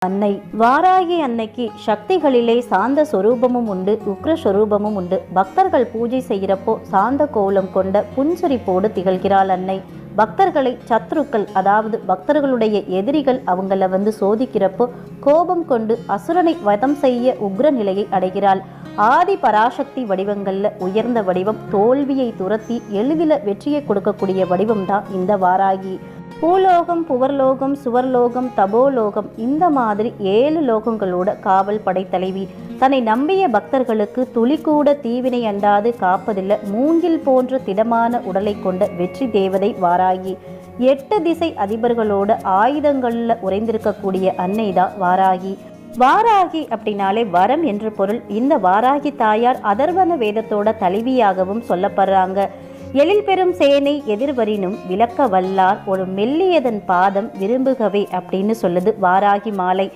அன்னை வாராகி அன்னைக்கு சக்திகளிலே சாந்த சொரூபமும் உண்டு, உக்ர சொரூபமும் உண்டு. பக்தர்கள் பூஜை செய்கிறப்போ சாந்த கோலம் கொண்ட புன்சிரிப்போடு திகழ்கிறாள் அன்னை. பக்தர்களை சத்ருக்கள், அதாவது பக்தர்களுடைய எதிரிகள் அவங்கள சோதிக்கிறப்போ கோபம் கொண்டு அசுரனை வதம் செய்ய உக்ர நிலையை அடைகிறாள். ஆதி பராசக்தி வடிவங்கள்ல உயர்ந்த வடிவம், தோல்வியை துரத்தி எளிதில் வெற்றியை கொடுக்கக்கூடிய வடிவம் தான் இந்த வாராகி. பூலோகம், புவர்லோகம், சுவர்லோகம், தபோலோகம், இந்த மாதிரி 7 லோகங்களோட காவல் படைத்தலைவி. தன்னை நம்பிய பக்தர்களுக்கு துளி கூட தீவினை அண்டாது காப்பதில்லை. மூங்கில் போன்ற திடமான உடலை கொண்ட வெற்றி தேவதை வாராகி. 8 திசை அதிபர்களோட ஆயுதங்கள்ல உறைந்திருக்கக்கூடிய அன்னை தான் வாராகி. வாராகி அப்படின்னாலே வரம் என்று பொருள். இந்த வாராகி தாயார் அதர்வன வேதத்தோட தலைவியாகவும் சொல்லப்படுறாங்க. எழில் பெறும் சேனை எதிர்வரினும் விளக்க வல்லார் ஒரு மெல்லியதன் பாதம் விரும்புகவே அப்படின்னு சொல்லுது வாராகி மாலை.